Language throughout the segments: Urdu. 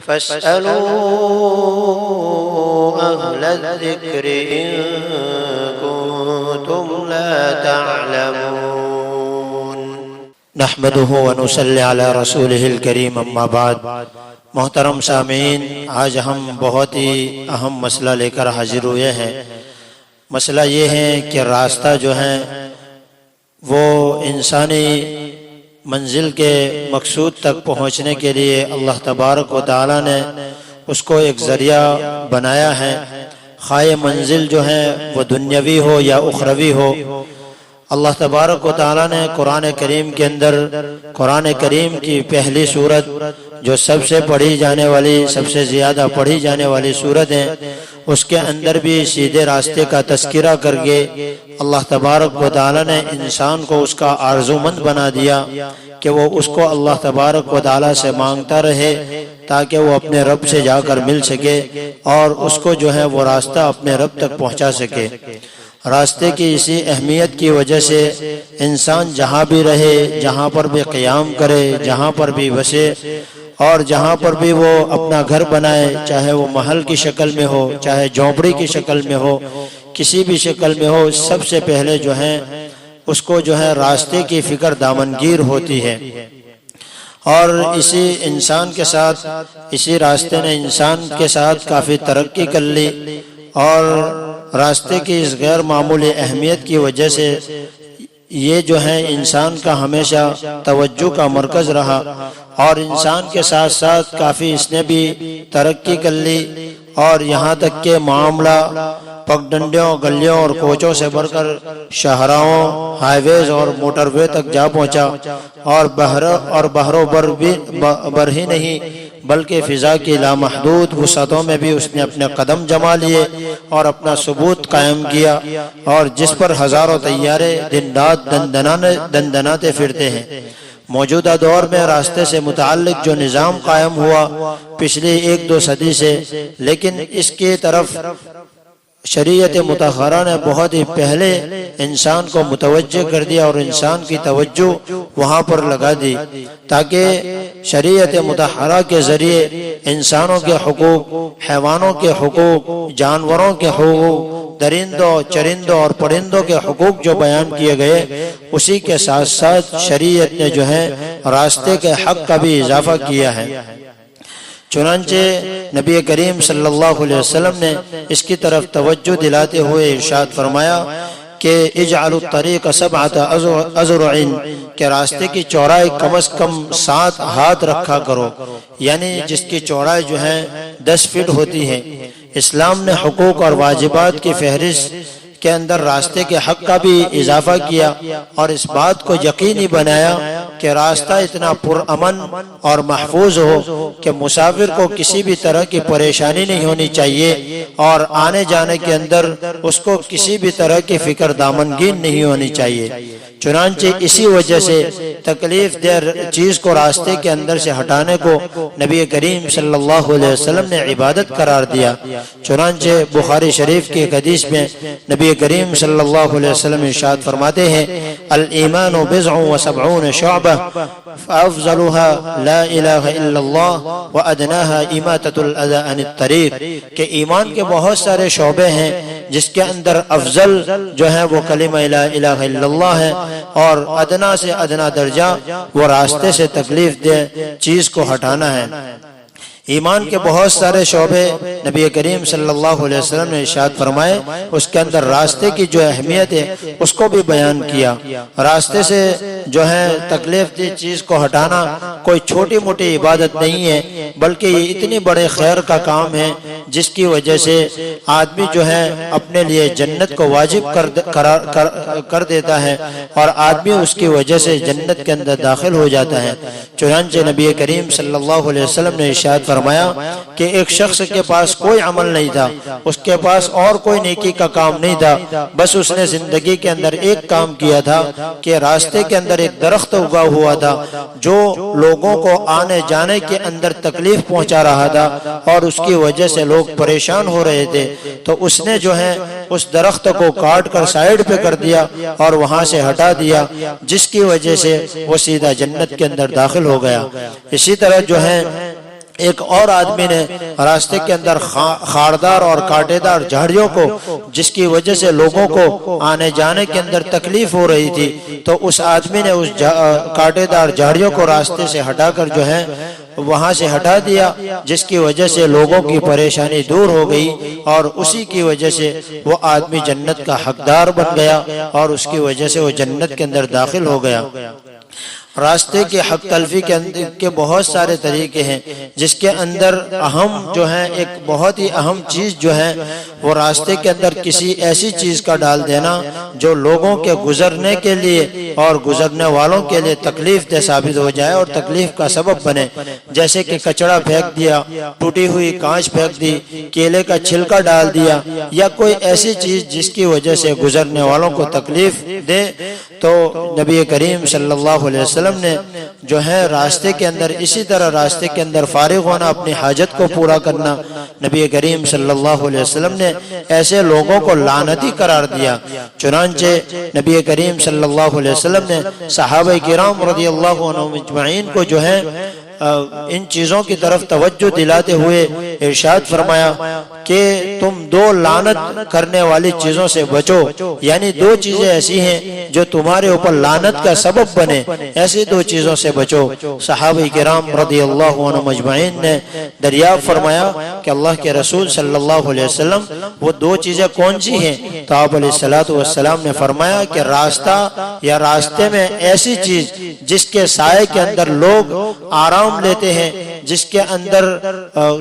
فاسألوا أهل الذكر إن كنتم لا تعلمون۔ نحمده ونصلي على رسوله الكريم، اما بعد۔ محترم سامعین، آج ہم بہت ہی اہم مسئلہ لے کر حاضر ہوئے ہیں۔ مسئلہ یہ ہے کہ راستہ جو ہے وہ انسانی منزل کے مقصود تک پہنچنے کے لیے اللہ تبارک و تعالی نے اس کو ایک ذریعہ بنایا ہے، خواہ منزل جو ہے وہ دنیاوی ہو یا اخروی ہو۔ اللہ تبارک و تعالی نے قرآن کریم کے اندر، قرآن کریم کی پہلی سورت جو سب سے پڑھی جانے والی، سب سے زیادہ پڑھی جانے والی سورت ہے، اس کے اندر بھی سیدھے راستے کا تذکرہ کر کے اللہ تبارک و تعالی نے انسان کو اس کا آرزومند بنا دیا کہ وہ اس کو اللہ تبارک و تعالی سے مانگتا رہے تاکہ وہ اپنے رب سے جا کر مل سکے اور اس کو جو ہے وہ راستہ اپنے رب تک پہنچا سکے۔ راستے کی اسی اہمیت کی وجہ سے انسان جہاں بھی رہے، جہاں پر بھی قیام کرے، جہاں پر بھی بسے اور جہاں پر بھی وہ اپنا گھر بنائے، چاہے وہ محل کی شکل میں ہو، چاہے جھونپڑی کی شکل میں ہو، کسی بھی شکل میں ہو، سب سے پہلے جو ہے اس کو جو ہے راستے کی فکر دامنگیر ہوتی ہے۔ اور اسی انسان کے ساتھ، اسی راستے نے انسان کے ساتھ کافی ترقی کر لی اور راستے کی اس غیر معمولی اہمیت کی وجہ سے یہ جو ہے انسان کا ہمیشہ توجہ کا مرکز رہا اور انسان کے ساتھ ساتھ کافی اس نے بھی ترقی کر لی اور یہاں تک کہ معاملہ پگڈنڈیوں، گلیوں اور کوچوں سے بڑھ کر شاہراہوں، ہائی ویز اور موٹر وے تک جا پہنچا اور بحر و بر ہی نہیں بلکہ فضا کی لامحدود وسعتوں میں بھی اس نے اپنے قدم جما لیے اور اپنا ثبوت قائم کیا، اور جس پر ہزاروں طیارے دن رات دندناتے پھرتے ہیں۔ موجودہ دور میں راستے سے متعلق جو نظام قائم ہوا پچھلی 1-2 صدی سے، لیکن اس کی طرف شریعت مطہرہ نے بہت ہی پہلے انسان کو متوجہ کر دیا اور انسان کی توجہ وہاں پر لگا دی تاکہ شریعت مطہرہ کے ذریعے انسانوں کے حقوق، حیوانوں کے حقوق، جانوروں کے حقوق، درندوں، چرندوں اور پرندوں کے حقوق جو بیان کیے گئے، اسی کے ساتھ ساتھ شریعت نے جو ہے راستے کے حق کا بھی اضافہ کیا ہے۔ چنانچہ نبی کریم صلی اللہ علیہ وسلم نے اس کی طرف توجہ دلاتے ہوئے ارشاد فرمایا کہ اجعلوا الطریق 7 اذرع، کہ راستے کی چوڑائی کم از کم 7 ہاتھ رکھا کرو، یعنی جس کی چوڑائی جو ہے 10 فٹ ہوتی ہے۔ اسلام نے حقوق اور واجبات کی فہرست کے اندر راستے کے حق کا بھی اضافہ کیا اور اس بات کو یقینی بنایا کہ راستہ اتنا پرامن اور محفوظ ہو کہ مسافر کو کسی بھی طرح کی پریشانی نہیں ہونی چاہیے اور آنے جانے کے اندر اس کو کسی بھی طرح کی فکر دامنگیر نہیں ہونی چاہیے۔ چنانچہ اسی وجہ سے تکلیف دہ چیز کو راستے کے اندر سے ہٹانے کو نبی کریم صلی اللہ علیہ وسلم نے عبادت قرار دیا۔ چنانچہ بخاری شریف کی ایک حدیث میں نبی کریم صلی اللہ علیہ وسلم ارشاد فرماتے ہیں الایمان 70 شعبہ فافضلها لا الہ الا اللہ وادناها اماتۃ الاذى عن الطریق، کہ ایمان کے بہت سارے شعبے ہیں جس کے اندر افضل جو ہے وہ کلمہ لا الہ الا اللہ ہے اور ادنا سے ادنا درجہ وہ راستے سے تکلیف دہ چیز کو ہٹانا ہے۔ ایمان کے بہت سارے شعبے نبی کریم صلی اللہ علیہ وسلم نے ارشاد فرمائے، اس کے اندر راستے کی جو اہمیت ہے اس کو بھی بیان کیا۔ راستے سے جو ہے تکلیف دہ چیز کو ہٹانا کوئی چھوٹی موٹی عبادت نہیں ہے بلکہ یہ اتنی بڑے خیر کا کام ہے جس کی وجہ سے آدمی جو ہے اپنے لیے جنت کو واجب کر دیتا ہے اور آدمی اس کی وجہ سے جنت کے اندر داخل ہو جاتا ہے۔ چنانچہ نبی کریم صلی اللہ علیہ وسلم نے ارشاد فرمایا کہ ایک شخص کے پاس کوئی عمل نہیں تھا، اس کے پاس اور کوئی نیکی کا کام نہیں تھا، بس اس نے زندگی کے اندر ایک کام کیا تھا کہ راستے کے اندر ایک درخت اگا ہوا تھا جو لوگوں کو آنے جانے کے اندر تکلیف پہنچا رہا تھا اور اس کی وجہ سے لوگ پریشان ہو رہے تھے، تو اس نے جو ہے اس درخت کو کاٹ کر سائیڈ پہ کر دیا اور وہاں سے ہٹا دیا، جس کی وجہ سے وہ سیدھا جنت کے اندر داخل ہو گیا۔ اسی طرح جو ہے ایک اور آدمی نے راستے کے اندر خاردار اور کانٹے دار جھاڑیوں کو، جس کی وجہ سے لوگوں کو آنے جانے کے اندر تکلیف ہو رہی تھی، تو اس آدمی نے اس کانٹے دار جھاڑیوں کو راستے سے ہٹا کر جو ہے وہاں سے ہٹا دیا، جس کی وجہ سے لوگوں کی پریشانی دور ہو گئی، اور اسی کی وجہ سے وہ آدمی جنت کا حقدار بن گیا، اور اس کی وجہ سے وہ جنت کے اندر داخل ہو گیا۔ راستے کے حق تلفی کے بہت سارے طریقے ہیں، جس کے اندر اہم جو ہے ایک بہت ہی اہم چیز جو ہے وہ راستے کے اندر کسی ایسی چیز کا ڈال دینا جو لوگوں کے گزرنے کے لیے اور گزرنے والوں کے لیے تکلیف دہ ثابت ہو جائے اور تکلیف کا سبب بنے، جیسے کہ کچڑا پھینک دیا، ٹوٹی ہوئی کانچ پھینک دی، کیلے کا چھلکا ڈال دیا، یا کوئی ایسی چیز جس کی وجہ سے گزرنے والوں کو تکلیف دے۔ تو نبی کریم صلی اللہ علیہ وسلم نے جو ہے راستے کے اندر اسی طرح راستے کے اندر فارغ ہونا، اپنی حاجت کو پورا کرنا، نبی کریم صلی اللہ علیہ وسلم نے ایسے لوگوں کو لعنتی قرار دیا۔ چنانچہ نبی کریم صلی اللہ علیہ وسلم نے صحابہ کرام رضی اللہ عنہم اجمعین کو جو ہے ان چیزوں کی طرف توجہ دلاتے ہوئے ارشاد فرمایا کہ تم دو لعنت کرنے والی چیزوں سے بچو، یعنی دو چیزیں ایسی ہیں جو تمہارے اوپر لعنت کا سبب بنے، ایسی دو چیزوں سے بچو۔ صحابہ کرام رضی اللہ عنہم اجمعین نے دریافت فرمایا کہ اللہ کے رسول صلی اللہ علیہ وسلم وہ دو چیزیں کون سی ہیں؟ تو آپ علیہ الصلوۃ والسلام نے فرمایا کہ راستہ یا راستے میں ایسی چیز جس کے سائے کے اندر لوگ آرام لیتے ہیں، جس کے اندر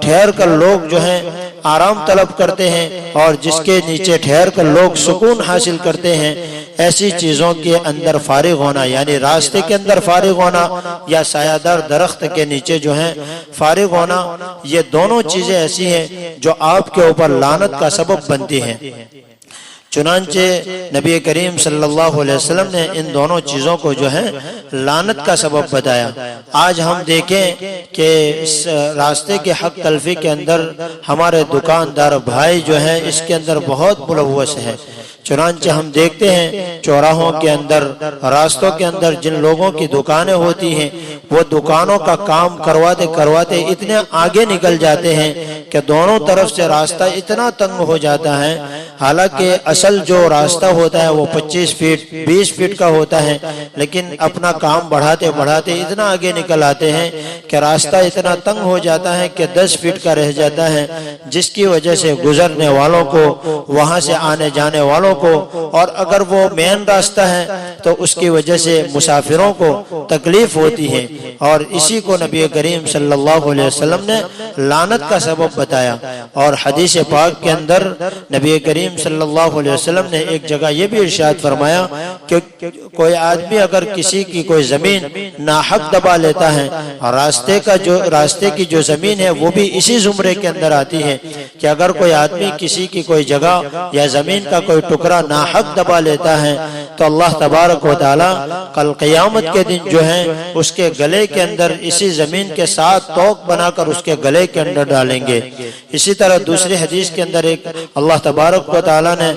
ٹھہر کر لوگ جو ہیں آرام طلب کرتے ہیں، اور جس کے نیچے ٹھہر کر لوگ سکون حاصل کرتے ہیں، ایسی چیزوں کے اندر فارغ ہونا، یعنی راستے کے اندر فارغ ہونا یا سایہ دار درخت کے نیچے جو ہیں فارغ ہونا، یہ دونوں چیزیں ایسی ہیں جو آپ کے اوپر لعنت کا سبب بنتی ہیں۔ چنانچہ نبی کریم صلی اللہ علیہ وسلم نے ان دونوں چیزوں کو جو ہے لعنت کا سبب بتایا۔ آج ہم دیکھیں کہ اس راستے کے حق تلفی کے اندر ہمارے دکاندار بھائی جو ہیں اس کے اندر بہت ملوث ہے۔ چنانچہ ہم دیکھتے ہیں چوراہوں کے اندر، راستوں کے اندر جن لوگوں کی دکانیں ہوتی ہیں، وہ دکانوں کا کام کرواتے کرواتے اتنے آگے نکل جاتے ہیں کہ دونوں طرف سے راستہ اتنا تنگ ہو جاتا ہے، حالانکہ اصل جو راستہ ہوتا ہے وہ 25 فٹ 20 فٹ کا ہوتا ہے، لیکن اپنا کام بڑھاتے بڑھاتے اتنا آگے نکل آتے ہیں کہ راستہ اتنا تنگ ہو جاتا ہے کہ 10 فٹ کا رہ جاتا ہے، جس کی وجہ سے گزرنے والوں کو، وہاں سے آنے جانے والوں کو، اور اگر وہ مین راستہ ہے تو اس کی وجہ سے مسافروں کو تکلیف ہوتی ہے، اور اسی کو نبی کریم صلی اللہ علیہ وسلم نے لعنت کا سبب بتایا۔ اور حدیث پاک کے اندر نبی کریم صلی اللہ علیہ وسلم نے ایک جگہ یہ بھی ارشاد فرمایا کہ کوئی آدمی اگر کسی کی کوئی زمین ناحق دبا لیتا ہے، اور راستے کی جو زمین ہے وہ بھی اسی زمرے کے اندر آتی ہے کہ اگر کوئی آدمی کسی کی کوئی جگہ یا زمین کا کوئی ٹکڑا ناحق دبا لیتا ہے تو اللہ تبارک و تعالی کل قیامت کے دن جو ہے اس کے گلے کے اندر اسی زمین کے ساتھ توق بنا کر اس کے گلے کے اندر ڈالیں گے۔ اسی طرح دوسری حدیث کے اندر ایک اللہ تبارک و تعالی نے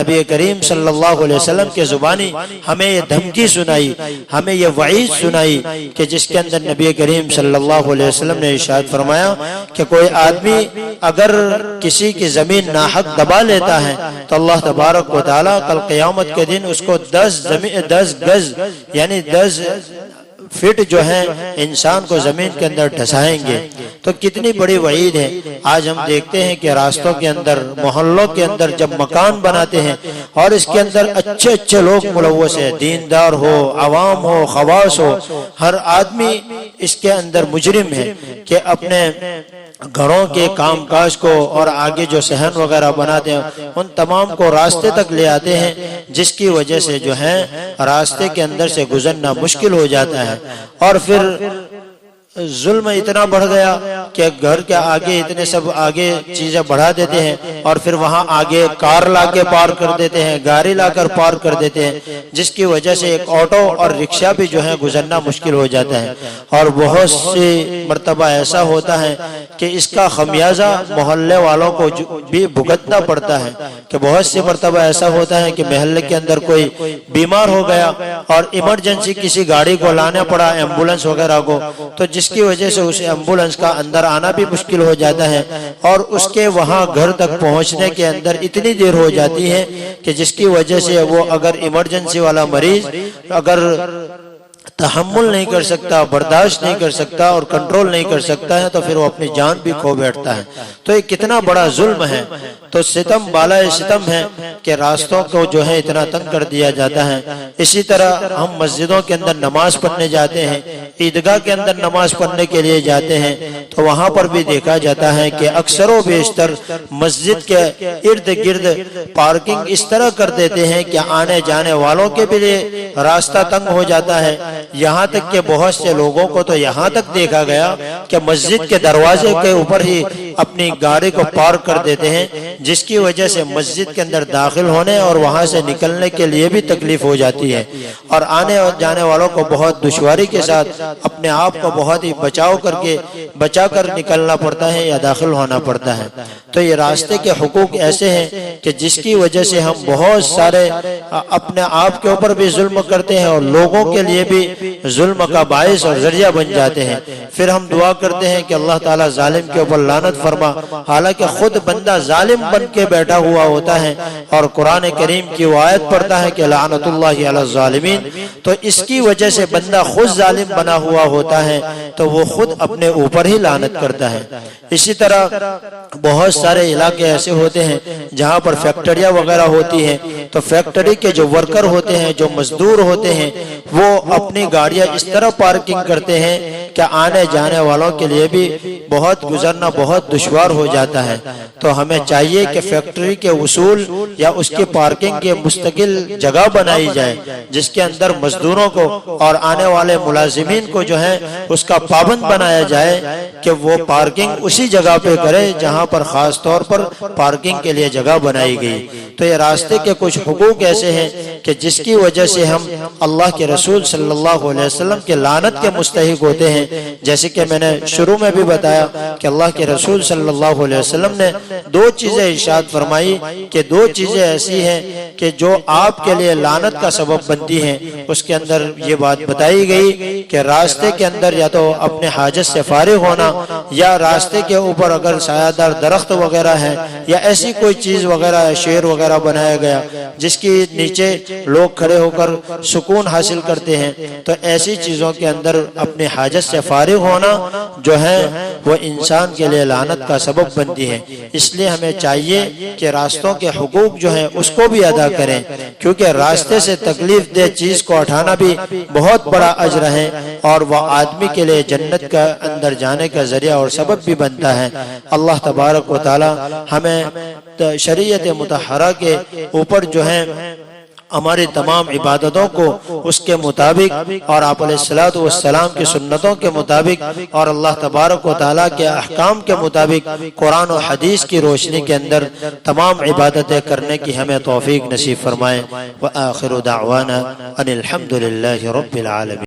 نبی کریم صلی اللہ علیہ وسلم کے زبانی ہمیں یہ دھمکی سنائی، ہمیں یہ وعید سنائی کہ جس کے اندر نبی کریم صلی اللہ علیہ وسلم نے ارشاد فرمایا کہ کوئی آدمی اگر کسی کی زمین ناحق دبا لیتا ہے تو اللہ تبارک و تعالی کل قیامت کے دن اس کو 10 گز یعنی 10 فٹ جو ہے انسان کو زمین کے اندر ڈھسائیں گے۔ تو کتنی بڑی وعید ہے۔ آج ہم دیکھتے ہیں کہ راستوں کے اندر، محلوں کے اندر جب مکان بناتے ہیں اور اس کے اندر اچھے اچھے لوگ ملوث ہیں، دیندار ہو، عوام ہو، خواص ہو، ہر آدمی اس کے اندر مجرم ہے کہ اپنے گھروں کے کام کاج کو اور آگے جو صحن وغیرہ بناتے ہیں ان تمام کو راستے تک لے آتے ہیں، جس کی وجہ سے جو ہے راستے کے اندر سے گزرنا مشکل ہو جاتا ہے۔ اور پھر ظلم اتنا بڑھ گیا کہ گھر کے آگے اتنے سب آگے چیزیں بڑھا دیتے ہیں، اور پھر وہاں آگے کار لا کے پارک کر دیتے ہیں، گاڑی لا کر پارک کر دیتے ہیں، جس کی وجہ سے ایک آٹو اور رکشہ بھی جو ہے گزرنا مشکل ہو جاتا ہے۔ اور بہت سی مرتبہ ایسا ہوتا ہے کہ اس کا خمیازہ محلے والوں کو بھی بھگتنا پڑتا ہے، کہ بہت سی مرتبہ ایسا ہوتا ہے کہ محلے کے اندر کوئی بیمار ہو گیا اور ایمرجنسی کسی گاڑی کو لانا پڑا، ایمبولنس وغیرہ کو، تو جس کی وجہ سے اس ایمبولنس کا اندر اندر آنا بھی مشکل ہو جاتا ہے، اور اس کے وہاں گھر تک پہنچنے کے اندر اتنی دیر ہو جاتی ہے کہ جس کی وجہ سے وہ اگر ایمرجنسی والا مریض اگر تحمل نہیں کر سکتا، برداشت نہیں کر سکتا اور کنٹرول نہیں کر سکتا ہے تو پھر وہ اپنی جان بھی کھو بیٹھتا ہے۔ تو یہ کتنا بڑا ظلم ہے، تو ستم بالائے ستم ہے کہ راستوں کو جو ہے اتنا تنگ کر دیا جاتا ہے۔ اسی طرح ہم مسجدوں کے اندر نماز پڑھنے جاتے ہیں، عیدگاہ کے اندر نماز پڑھنے کے لیے جاتے ہیں، تو وہاں پر بھی دیکھا جاتا ہے کہ اکثر و بیشتر مسجد کے ارد گرد پارکنگ اس طرح کر دیتے ہیں کہ آنے جانے والوں کے بھی راستہ تنگ ہو جاتا ہے۔ یہاں تک کہ بہت سے لوگوں کو تو یہاں تک دیکھا گیا کہ مسجد کے دروازے کے اوپر ہی اپنی گاڑی کو پارک کر دیتے ہیں، جس کی وجہ سے مسجد کے اندر داخل ہونے اور وہاں سے نکلنے کے لیے بھی تکلیف ہو جاتی ہے، اور آنے اور جانے والوں کو بہت دشواری کے ساتھ اپنے آپ کو بہت ہی بچا کر نکلنا پڑتا ہے یا داخل ہونا پڑتا ہے۔ تو یہ راستے کے حقوق ایسے ہیں کہ جس کی وجہ سے ہم بہت سارے اپنے آپ کے اوپر بھی ظلم کرتے ہیں اور لوگوں کے لیے بھی ظلم کا باعث اور ذریعہ بن جاتے ہیں۔ پھر ہم دعا کرتے ہیں کہ اللہ تعالیٰ ظالم کے اوپر لعنت فرما، حالانکہ خود بندہ ظالم بن کے بیٹھا ہوا ہوتا ہے اور قرآن کریم کی وہ آیت پڑھتا ہے کہ لعنت اللہ علی الظالمین، تو اس کی وجہ سے بندہ خود ظالم بنا ہوا ہوتا ہے تو وہ خود اپنے اوپر ہی لعنت کرتا ہے۔ اسی طرح بہت سارے علاقے ایسے ہوتے ہیں جہاں پر فیکٹریاں وغیرہ ہوتی ہیں، تو فیکٹری کے جو ورکر ہوتے ہیں، جو مزدور ہوتے ہیں، وہ اپنی گاڑیاں اس طرح پارکنگ کرتے ہیں کہ آنے جانے والوں کے لیے بھی بہت گزرنا بہت دشوار ہو جاتا ہے۔ تو ہمیں چاہیے کہ فیکٹری کے اصول یا اس کی پارکنگ کے مستقل جگہ بنائی جائے جس کے اندر مزدوروں کو اور آنے والے ملازمین کو جو ہے اس کا پابند بنایا جائے کہ وہ پارکنگ اسی جگہ پہ کرے جہاں پر خاص طور پر پارکنگ کے لیے جگہ بنائی گئی۔ تو یہ راستے کے کچھ حقوق ایسے ہیں کہ جس کی وجہ سے ہم اللہ کے رسول صلی اللہ علیہ وسلم کے لعنت کے مستحق ہوتے ہیں، جیسے کہ میں نے شروع میں بھی بتایا کہ اللہ کے رسول صلی اللہ علیہ وسلم نے دو چیزیں ارشاد فرمائی کہ دو چیزیں ایسی ہیں کہ جو آپ کے لیے لعنت کا سبب بنتی ہیں۔ اس کے اندر یہ بات بتائی گئی کہ راستے کے اندر یا تو اپنے حاجت سے فارغ ہونا، یا راستے کے اوپر اگر سایہ دار درخت وغیرہ ہے یا ایسی کوئی چیز وغیرہ ہے، شیر وغیرہ بنایا گیا جس کی نیچے لوگ کھڑے ہو کر سکون حاصل کرتے ہیں، تو ایسی چیزوں کے اندر اپنے حاجت سے فارغ ہونا جو ہے وہ انسان کے لیے لعنت کا سبب بنتی ہے۔ اس لیے ہمیں چاہیے کہ راستوں کے حقوق جو ہیں اس کو بھی ادا کریں، کیونکہ راستے سے تکلیف دہ چیز کو اٹھانا بھی بہت بڑا اجر ہے اور وہ آدمی کے لیے جنت کا اندر جانے کا ذریعہ اور سبب بھی بنتا ہے۔ اللہ تبارک و تعالی ہمیں شریعت مطہرہ کے اوپر جو ہے ہماری تمام عبادتوں کو اس کے مطابق اور آپ علیہ الصلوۃ والسلام کی سنتوں کے مطابق اور اللہ تبارک و تعالیٰ کے احکام کے مطابق قرآن و حدیث کی روشنی کے اندر تمام عبادتیں کرنے کی ہمیں توفیق نصیب فرمائے۔ وآخر دعوانا ان الحمد للہ رب العالمین۔